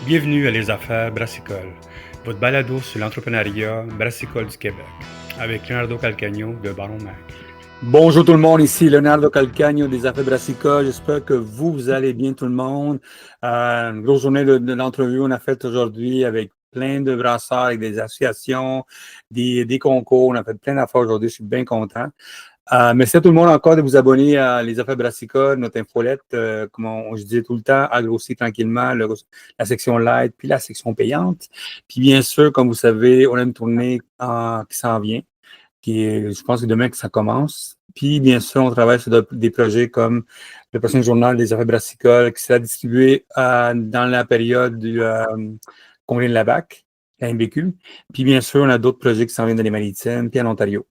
Bienvenue à Les Affaires Brassicoles, votre balado sur l'entrepreneuriat brassicole du Québec, avec Leonardo Calcagno de Baron Mac. Bonjour tout le monde, ici Leonardo Calcagno des Affaires Brassicoles. J'espère que vous allez bien tout le monde. Une grosse journée de l'entrevue on a faite aujourd'hui avec plein de brasseurs, avec des associations, des concours. On a fait plein d'affaires aujourd'hui, je suis bien content. Merci à tout le monde encore de vous abonner à Les Affaires Brassicoles, notre infolette, comme je disais tout le temps, a grossi tranquillement la section light puis la section payante. Puis bien sûr, comme vous savez, on a une tournée qui s'en vient. Je pense que demain que ça commence. Puis, bien sûr, on travaille sur des projets comme le prochain journal des affaires brassicoles qui sera distribué dans la période du congrès de la BAC, la MBQ. Puis, bien sûr, on a d'autres projets qui s'en viennent dans les Maritimes puis en Ontario.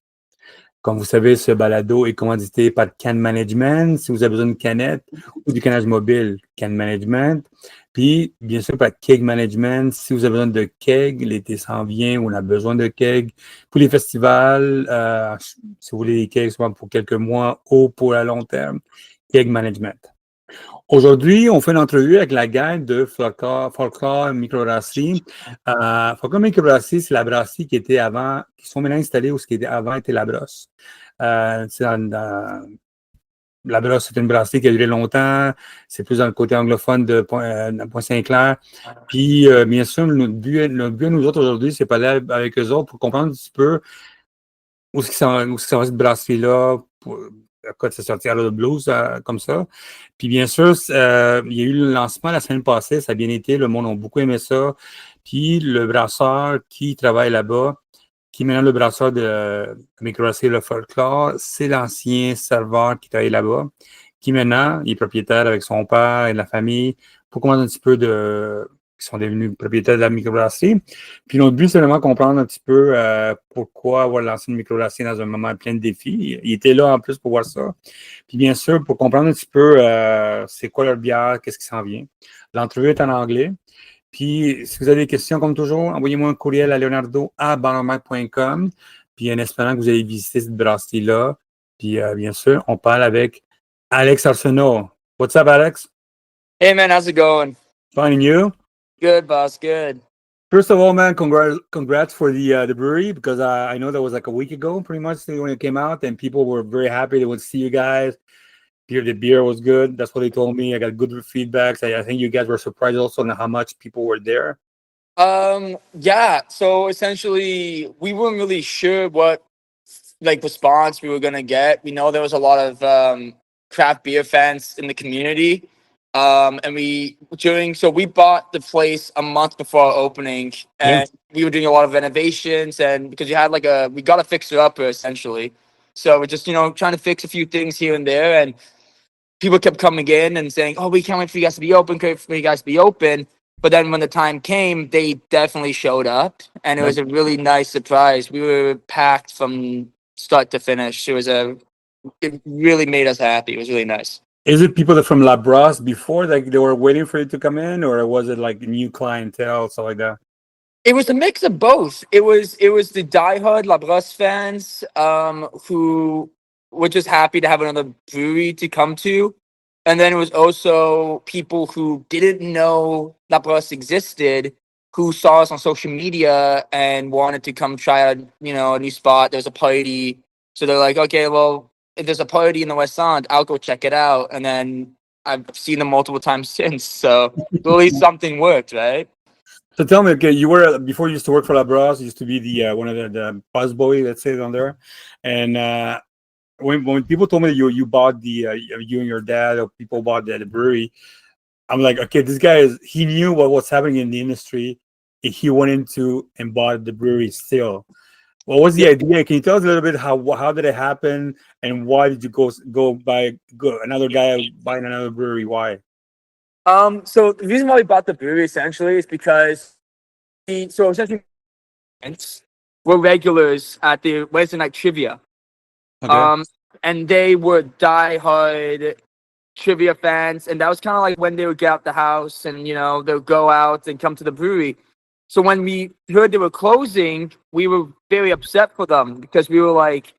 Comme vous savez, ce balado est commandité par Keg Management. Si vous avez besoin de canettes ou du canage mobile, Keg Management. Puis, bien sûr, par Keg Management, si vous avez besoin de keg, l'été s'en vient, on a besoin de keg. Pour les festivals, si vous voulez des kegs, soit pour quelques mois ou pour à long terme, Keg Management. Aujourd'hui, on fait une entrevue avec la gang de Folklore Microbrasserie. Folklore Microbrasserie, c'est la brasserie qui sont maintenant installées où ce qui était avant était Labrosse. Labrosse, c'est une brasserie qui a duré longtemps. C'est plus dans le côté anglophone de Pointe-Claire. Puis, bien sûr, notre but nous autres aujourd'hui, c'est parler avec eux autres pour comprendre un petit peu où est-ce que ça va cette brasserie-là, à quoi ça sortira le blues, comme ça. Puis bien sûr, il y a eu le lancement la semaine passée, ça a bien été, le monde a beaucoup aimé ça. Puis le brasseur qui travaille là-bas, qui est maintenant le brasseur de Microbrasserie Folklore, c'est l'ancien serveur qui travaille là-bas, qui maintenant il est propriétaire avec son père et la famille, pour comprendre un petit peu qui sont devenus propriétaires de la microbrasserie. Puis notre but, c'est vraiment comprendre un petit peu pourquoi avoir lancé une microbrasserie dans un moment plein de défis. Il était là en plus pour voir ça. Puis bien sûr, pour comprendre un petit peu c'est quoi leur bière, qu'est-ce qui s'en vient. L'entrevue est en anglais. Puis si vous avez des questions, comme toujours, envoyez-moi un courriel à leonardo@baronmac.com. Puis en espérant que vous allez visiter cette brasserie-là. Puis bien sûr, on parle avec Alex Arsenault. What's up, Alex? Hey man, how's it going? Fine, and you? Good, boss. Good. First of all, man, congrats for the brewery, because I know that was like a week ago, pretty much, when it came out, and people were very happy they would see you guys. The beer was good. That's what they told me. I got good feedbacks. I think you guys were surprised also on how much people were there. Yeah. So essentially, we weren't really sure what response we were gonna get. We know there was a lot of craft beer fans in the community. And we bought the place a month before our opening, and we were doing a lot of renovations, and because we got a fixer upper essentially. So we're just, trying to fix a few things here and there, and people kept coming in and saying, "Oh, we can't wait for you guys to be open, But then when the time came, they definitely showed up, and it was a really nice surprise. We were packed from start to finish. It really made us happy. It was really nice. Is it people that from Labrosse before, like they were waiting for you to come in, or was it like new clientele, stuff like that? It was a mix of both. It was the diehard Labrosse fans who were just happy to have another brewery to come to, and then it was also people who didn't know Labrosse existed, who saw us on social media and wanted to come try out, a new spot. There's a party, so they're like, okay, well, if there's a party in the West End, I'll go check it out. And then I've seen them multiple times since. So at least something worked, right? So tell me, okay, before you used to work for Labrosse, you used to be the one of the buzz boy, let's say, on there. And when people told me that you bought you and your dad, or people bought the brewery, I'm like, okay, this guy he knew what was happening in the industry. He went into and bought the brewery still. What was the idea? Can you tell us a little bit how did it happen, and why did you go buy another guy buying another brewery? Why? So the reason why we bought the brewery essentially is because essentially we're regulars at the Wednesday night trivia. Okay. And they were diehard trivia fans, and that was kind of like when they would get out the house and they would go out and come to the brewery. So when we heard they were closing, we were very upset for them, because we were like,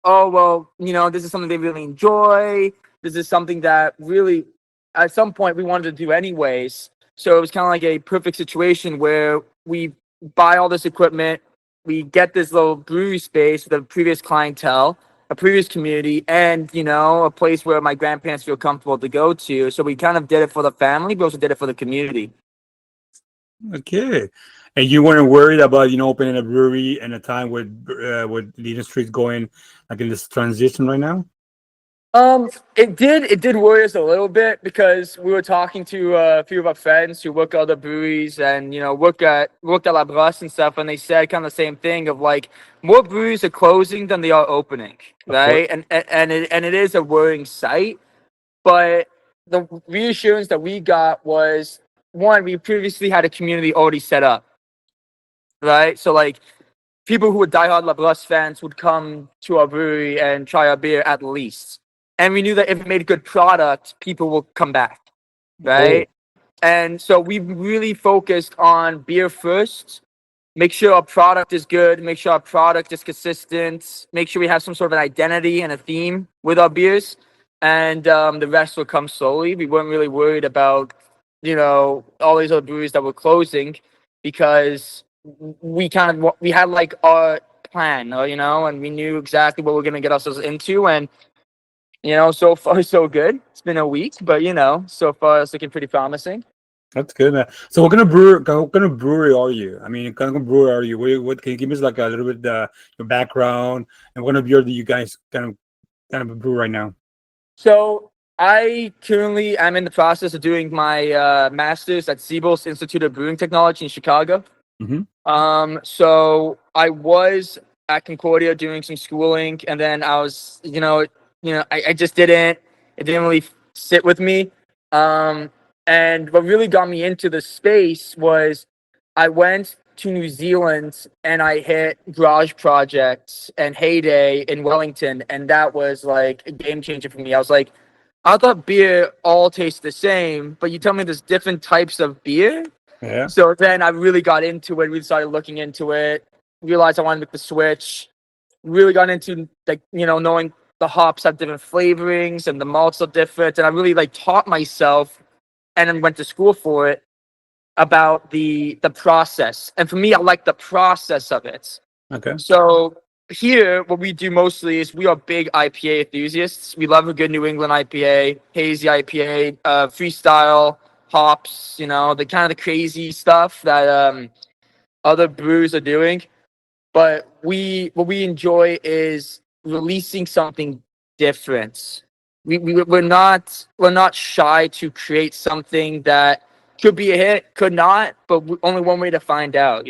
oh, well, this is something they really enjoy. This is something that really, at some point, we wanted to do anyways. So it was kind of like a perfect situation where we buy all this equipment, we get this little brewery space with a previous clientele, a previous community, and a place where my grandparents feel comfortable to go to. So we kind of did it for the family, but also did it for the community. Okay. And you weren't worried about, opening a brewery in a time with the industry is going like in this transition right now? It did worry us a little bit because we were talking to a few of our friends who work at other breweries and worked at Labrosse and stuff, and they said kind of the same thing of like more breweries are closing than they are opening, right? And it is a worrying sight, but the reassurance that we got was one, we previously had a community already set up, right? So like people who were diehard Labrosse fans would come to our brewery and try our beer at least. And we knew that if we made a good product, people will come back, right? And so we really focused on beer first, make sure our product is good, make sure our product is consistent, make sure we have some sort of an identity and a theme with our beers, and the rest will come slowly. We weren't really worried about, all these other breweries that were closing because we had like our plan, and we knew exactly what we're going to get ourselves into. And so far so good. It's been a week, but so far it's looking pretty promising. That's good, man. So what kind of brewery are you? I mean, what kind of brewery are you? What can you give us like a little bit your background and what kind of beer do you guys kind of brew right now? So I currently am in the process of doing my master's at Siebel's Institute of Brewing Technology in Chicago. Mm-hmm. So I was at Concordia doing some schooling, and then I was, I just it didn't really sit with me. And what really got me into the space was I went to New Zealand and I hit Garage Project and Heyday in Wellington, and that was like a game changer for me. I was like, I thought beer all tastes the same, but you tell me there's different types of beer. Yeah. So then I really got into it, really started looking into it, realized I wanted to make the switch, really got into like, knowing the hops have different flavorings and the malts are different. And I really like taught myself and then went to school for it about the process. And for me, I like the process of it. Okay. So here, what we do mostly is we are big IPA enthusiasts. We love a good New England IPA, hazy IPA, freestyle hops, the kind of the crazy stuff that other brewers are doing. But what we enjoy is releasing something different. We're not shy to create something that could be a hit, could not, but only one way to find out,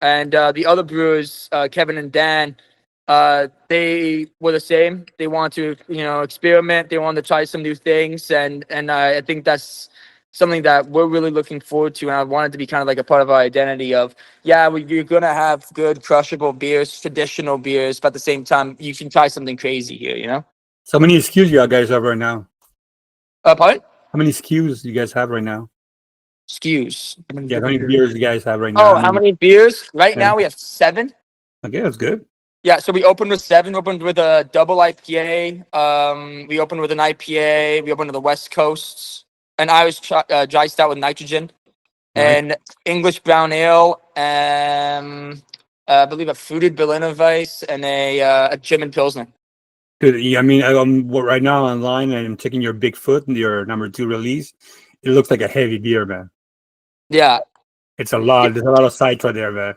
And the other brewers, Kevin and Dan, they were the same. They want to, experiment. They want to try some new things, and I think that's something that we're really looking forward to. And I want it to be kind of like a part of our identity of, you're gonna have good crushable beers, traditional beers, but at the same time, you can try something crazy here. So how many SKUs you guys have right now? Pardon? How many SKUs do you guys have right now? SKUs. Yeah, how many beers you guys have right Oh, now? how many beers? Right Yeah. now we have 7. Okay, that's good. Yeah, so we opened with 7. Opened with a double IPA. We opened with an IPA. We opened with the West Coast, an Irish dry stout with nitrogen, Nice. and English brown ale. I believe a fruited Berliner Weiss and a German Pilsner. Good. Yeah, I mean, right now online, and I'm checking your Bigfoot, your number 2 release. It looks like a heavy beer, man. Yeah, It's a lot. There's a lot of cider there, man.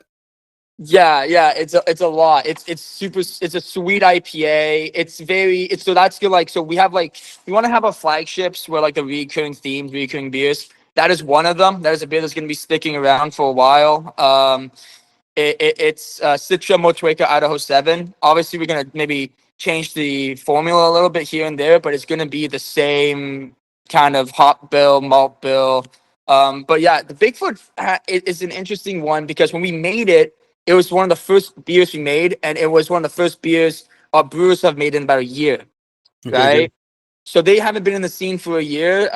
yeah. It's a lot. It's super. It's a sweet IPA. So that's good. Like, so we want to have our flagships where like the recurring themes, recurring beers. That is one of them. That is a beer that's going to be sticking around for a while. It's Citra Motueka Idaho 7. Obviously, we're going to maybe change the formula a little bit here and there, but it's going to be the same kind of hop bill, malt bill. But yeah, the Bigfoot is an interesting one because when we made it, it was one of the first beers we made, and it was one of the first beers our brewers have made in about a year, right? Good. So they haven't been in the scene for a year,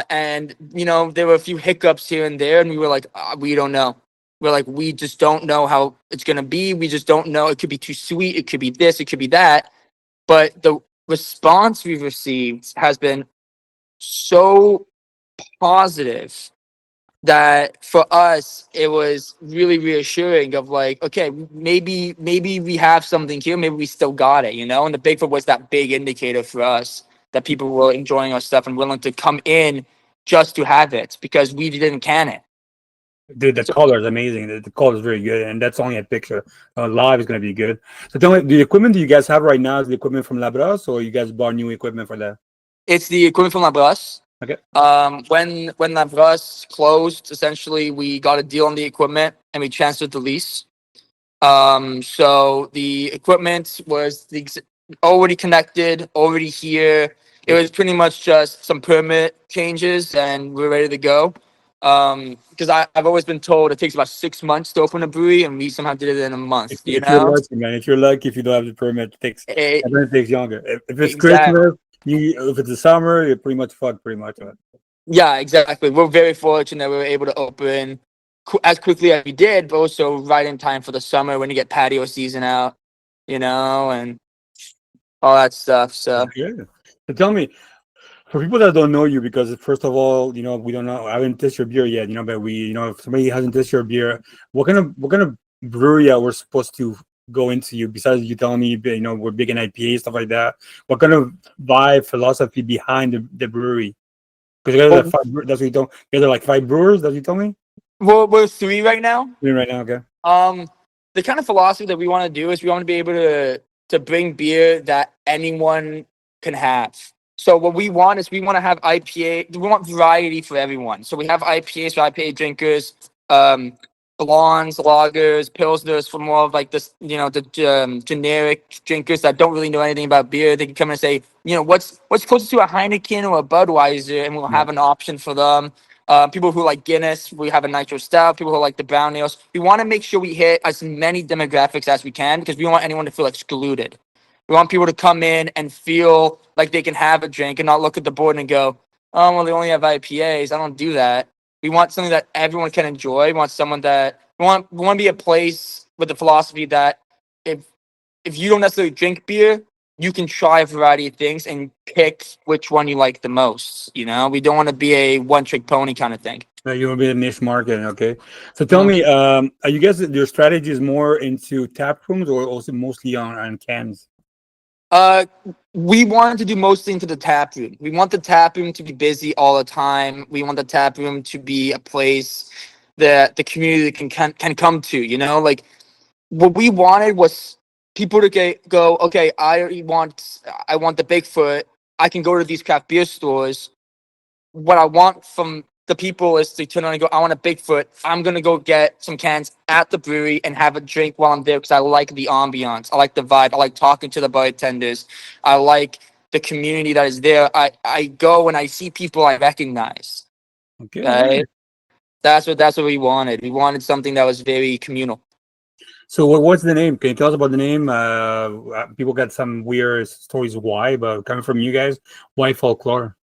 and there were a few hiccups here and there, and we were like, we don't know. We're like, we just don't know how it's gonna be. We just don't know. It could be too sweet. It could be this. It could be that. But the response we've received has been so positive that for us it was really reassuring of like, okay, maybe we have something here, maybe we still got it, you know. And the Bigfoot was that big indicator for us that people were enjoying our stuff and willing to come in just to have it because we didn't can it. Dude, the So color is amazing. The color is very good, and that's only a picture. Live is going to be good. So tell me, the equipment that you guys have right now is the equipment from Labrosse, or you guys bought new equipment for that? it's the equipment from Labrosse. Okay. When Labrosse closed, essentially we got a deal on the equipment and we transferred the lease. So the equipment was already connected, already here. It was pretty much just some permit changes and we're ready to go. Because I've always been told it takes about 6 months to open a brewery, and we somehow did it in a month. If you're lucky, man. If you're lucky, if you don't have the permit, it takes longer. If it's Exactly. Christmas, if it's the summer, you're pretty much fucked. Pretty much. Yeah, exactly. We're very fortunate we were able to open as quickly as we did, but also right in time for the summer when you get patio season out, you know, and all that stuff. So Okay. So tell me, for people that don't know you, because first of all, you know, we don't know. I haven't tasted your beer yet, you know, but you know, if somebody hasn't tasted your beer, what kind of brewery are we supposed to go into? You besides you telling me, you know, we're big in IPA stuff like that. What kind of vibe philosophy behind the brewery? Because you guys are five. That's what you told. You guys are like 5 brewers. That's what you told me. we're 3 right now. Right now, okay. The kind of philosophy that we want to do is we want to be able to bring beer that anyone can have. So what we want is we want to have IPA. We want variety for everyone. So we have IPAs for IPA drinkers, blondes, lagers, pilsners for more of like this, you know, the generic drinkers that don't really know anything about beer. They can come and say, you know, what's closest to a Heineken or a Budweiser, and we'll have an option for them. People who like Guinness, we have a nitro stout. People who like the brown ales. We want to make sure we hit as many demographics as we can because we don't want anyone to feel excluded. We want people to come in and feel like they can have a drink and not look at the board and go, oh, well, they only have IPAs. I don't do that. We want something that everyone can enjoy. We want someone that we want to be a place with the philosophy that if you don't necessarily drink beer, you can try a variety of things and pick which one you like the most. You know, we don't want to be a one-trick pony kind of thing. You will be a niche market, okay? So tell me, are you guys, your strategy is more into tap rooms or also mostly on cans? We wanted to do mostly into the tap room. We want the tap room to be busy all the time. We want the tap room to be a place that the community can come to. You know, like what we wanted was people to go. Okay, I want the Bigfoot. I can go to these craft beer stores. What I want from the people is to turn around and go, I want a Bigfoot. I'm going to go get some cans at the brewery and have a drink while I'm there because I like the ambiance. I like the vibe. I like talking to the bartenders. I like the community that is there. I go and I see people I recognize. Okay. Right? That's what we wanted. We wanted something that was very communal. So what's the name? Can you tell us about the name? People got some weird stories why, but coming from you guys, why folklore?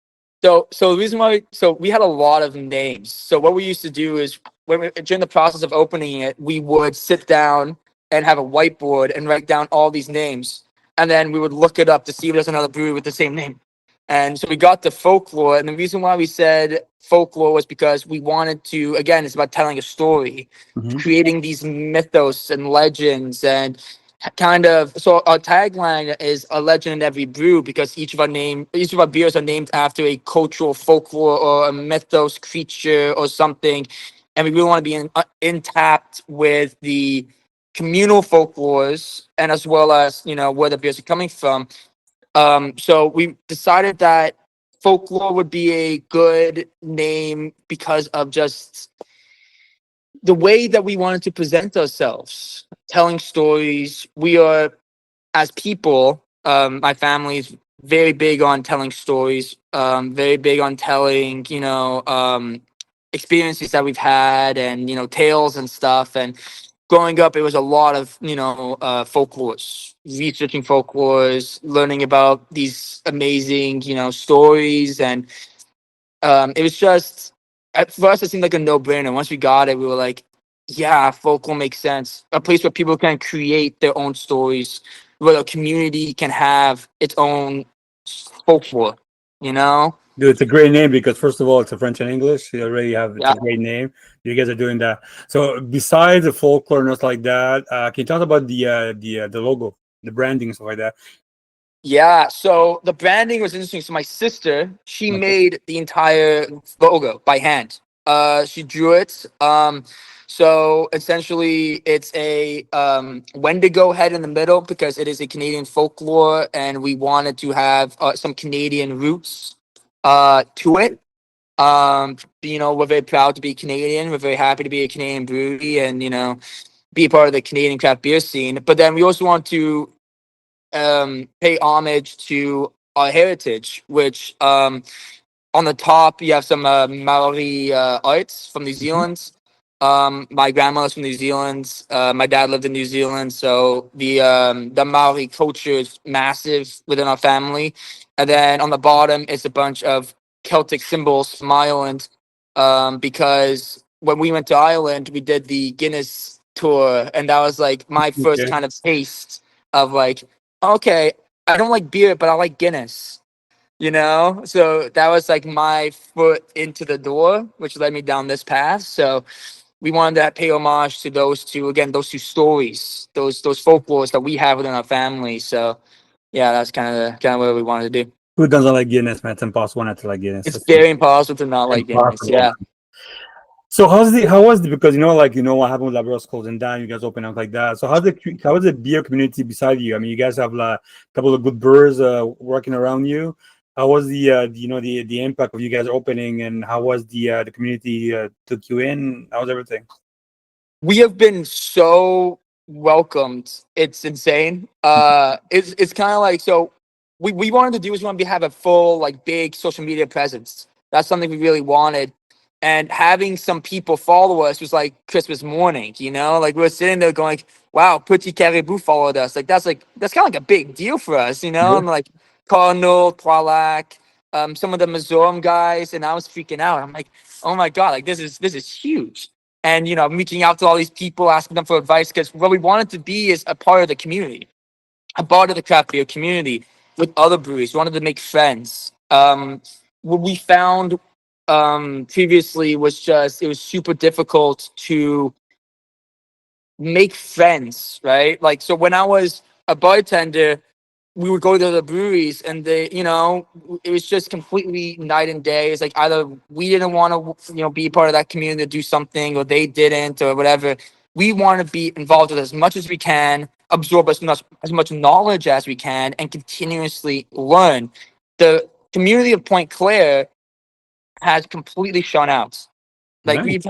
So the reason why, we had a lot of names. So what we used to do is during the process of opening it, we would sit down and have a whiteboard and write down all these names. And then we would look it up to see if there's another brewery with the same name. And so we got the folklore. And the reason why we said folklore was because we wanted to, again, it's about telling a story, creating these mythos and legends and so our tagline is a legend in every brew because each of our beers are named after a cultural folklore or a mythos creature or something, and we really want to be intact with the communal folklores and as well as, you know, where the beers are coming from. So we decided that folklore would be a good name because of just the way that we wanted to present ourselves, telling stories. We are, as people, my family is very big on telling stories, very big on telling, you know, experiences that we've had and, you know, tales and stuff. And growing up, it was a lot of, you know, folklores, researching folklores, learning about these amazing, you know, stories. And it was just, at first it seemed like a no-brainer. Once we got it, we were like, yeah, folklore makes sense. A place where people can create their own stories, where the community can have its own folklore, you know? Dude, it's a great name because first of all, it's a French and English. You already have it's Yeah. a great name. You guys are doing that. So besides the folklore and stuff like that, can you talk about the logo, the branding and stuff like that? Yeah, so the branding was interesting. So my sister, she Okay. made the entire logo by hand. She drew it. So essentially, it's a Wendigo head in the middle because it is a Canadian folklore, and we wanted to have some Canadian roots to it. We're very proud to be Canadian. We're very happy to be a Canadian brewery, and be a part of the Canadian craft beer scene. But then we also want to pay homage to our heritage, which on the top you have some Maori arts from New Zealand. My grandma's from New Zealand. My dad lived in New Zealand, so the Maori culture is massive within our family. And then on the bottom is a bunch of Celtic symbols from Ireland, because when we went to Ireland, we did the Guinness tour, and that was like my first Okay. kind of taste of like, okay, I don't like beer, but I like Guinness. So that was like my foot into the door, which led me down this path. So we wanted to pay homage to those two stories, those folklores that we have within our family. So yeah, that's kind of what we wanted to do. Who doesn't like Guinness, man? It's impossible not to like Guinness. It's That's very impossible to not like Guinness. impossible. Yeah. So how was the because what happened with Labrosse closing down, you guys open up like that. So how was the beer community beside you? I mean, you guys have like, a couple of good brewers working around you. How was the impact of you guys opening, and how was the community took you in? How was everything? We have been so welcomed. It's insane. It's kind of like, so we wanted to do is we wanted to have a full like big social media presence. That's something we really wanted. And having some people follow us was like Christmas morning, like we were sitting there going, wow, Petit Caribou followed us. Like that's kind of like a big deal for us, Yeah. and like Cardinal, Twalac, some of the Missouri guys, and I was freaking out. I'm like, oh my God, like this is huge. And I'm reaching out to all these people, asking them for advice, because what we wanted to be is a part of the community, a part of the craft beer community with other breweries. We wanted to make friends. What we found previously was just it was super difficult to make friends, right? Like, so when I was a bartender, we would go to the breweries, and it was just completely night and day. It's like either we didn't want to be part of that community to do something, or they didn't, or whatever. We want to be involved with as much as we can, absorb as much knowledge as we can, and continuously learn. The community of Pointe-Claire has completely shone out. Like Nice.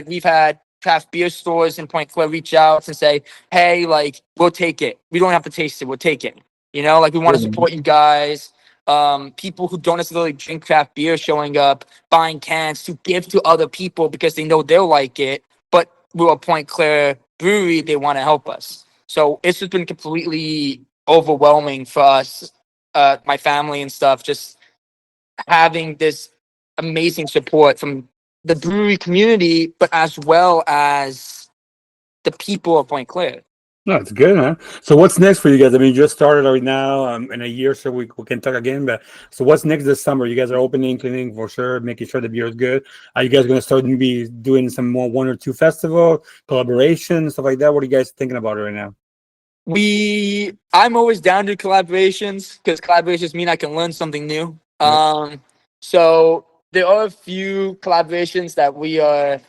we've had craft beer stores in Pointe-Claire reach out and say, hey, like, we'll take it. We don't have to taste it. We'll take it. Like, we want to support you guys. People who don't necessarily drink craft beer showing up, buying cans to give to other people because they know they'll like it. But we're a Pointe-Claire brewery. They want to help us. So it's just been completely overwhelming for us, my family and stuff, just having this amazing support from the brewery community, but as well as the people of Pointe-Claire. No, it's good, man. So what's next for you guys? I mean, you just started right now. In a year, so we can talk again. But so what's next this summer? You guys are opening, cleaning for sure, making sure the beer is good. Are you guys going to start maybe doing some more 1 or 2 festival collaborations, stuff like that? What are you guys thinking about right now? I'm always down to collaborations because collaborations mean I can learn something new. So there are a few collaborations that we are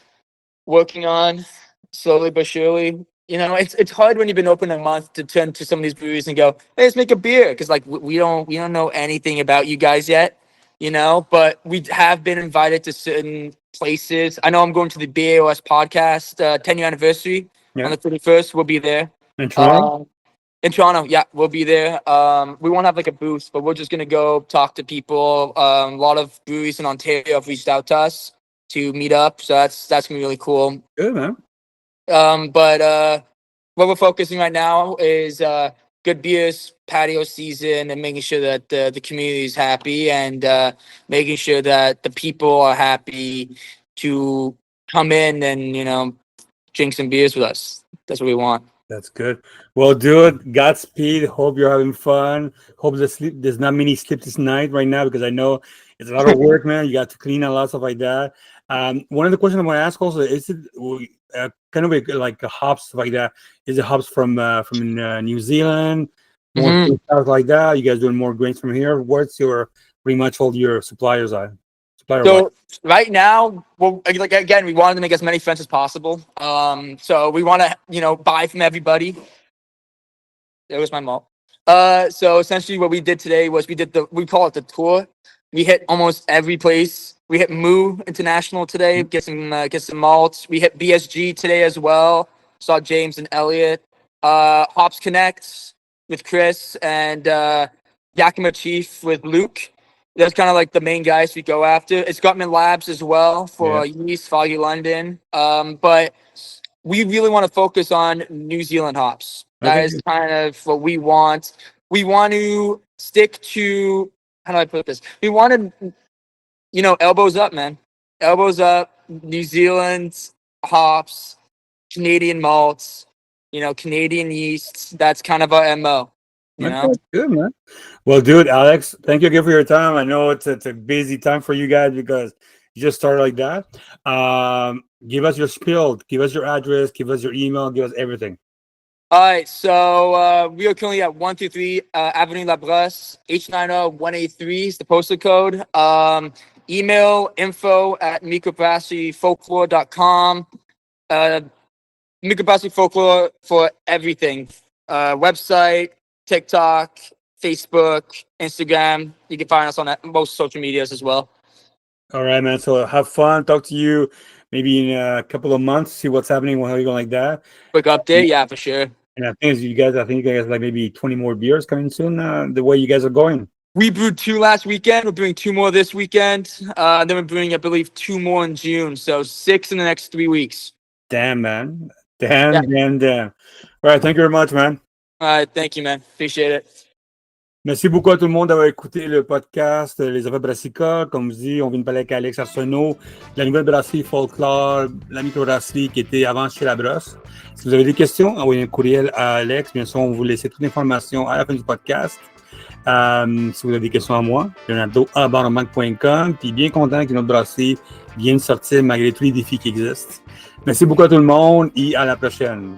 working on slowly but surely. It's hard when you've been open a month to turn to some of these breweries and go, hey, let's make a beer, because like we don't know anything about you guys yet, but we have been invited to certain places. I know I'm going to the BAOS podcast 10-year anniversary on the 31st. We'll be there. In Toronto? In Toronto, yeah, we'll be there. We won't have like a booth, but we're just gonna go talk to people. A lot of breweries in Ontario have reached out to us to meet up, so that's gonna be really cool. Good, man. But what we're focusing right now is good beers, patio season, and making sure that the community is happy, and making sure that the people are happy to come in and drink some beers with us. That's what we want. That's good. Well, dude, Godspeed. Hope you're having fun. Hope there's not many sleep this night right now, because I know It's a lot of work, man. You got to clean a lot of stuff like that. One of the questions I want to ask also is it kind of like hops stuff like that? Is it hops from New Zealand, more stuff like that? You guys doing more grains from here? What's your pretty much all your suppliers are? So right now, well, like again, we wanted to make as many friends as possible. So we want to, buy from everybody. There was my malt. So essentially, what we did today was we call it the tour. We hit almost every place. We hit Moo International today. Get some malts. We hit BSG today as well. Saw James and Elliot. Hops Connect with Chris and Yakima Chief with Luke. That's kind of like the main guys we go after. It's Gutman Labs as well for yeast, Foggy London. But we really want to focus on New Zealand hops. That is kind of what we want. We want to stick to, how do I put this? We want to, elbows up, man. Elbows up, New Zealand hops, Canadian malts, Canadian yeasts. That's kind of our MO. Good, man. Well, dude, Alex, thank you again for your time. I know it's a busy time for you guys because you just started like that. Give us your spiel, give us your address, give us your email, give us everything. All right, so we are currently at 123 Avenue Labrosse, H90183 is the postal code. Email info@microbrasseriefolklore.com. Microbrasserie Folklore for everything. Website, TikTok, Facebook, Instagram. You can find us on most social medias as well. All right, man. So have fun. Talk to you maybe in a couple of months. See what's happening. How you going like that? Quick update, yeah, for sure. And I think you guys like maybe 20 more beers coming soon. The way you guys are going. We brewed 2 last weekend. We're brewing 2 more this weekend. Then we're brewing, I believe, 2 more in June. So 6 in the next 3 weeks. Damn, man. Damn. All right, thank you very much, man. All right, thank you, man. Appreciate it. Merci beaucoup à tout le monde d'avoir écouté le podcast Les Affaires Brassicoles. Comme je dis, on vient de parler avec Alex Arsenault, la Nouvelle-Brasserie Folklore, la Microbrasserie qui était avant chez Labrosse. Si vous avez des questions, envoyez un courriel à Alex. Bien sûr, on va vous laisser toute l'information à la fin du podcast. Si vous avez des questions à moi, leonardo@barombank.com. Puis bien content que notre brasserie vienne de sortir malgré tous les défis qui existent. Merci beaucoup à tout le monde et à la prochaine.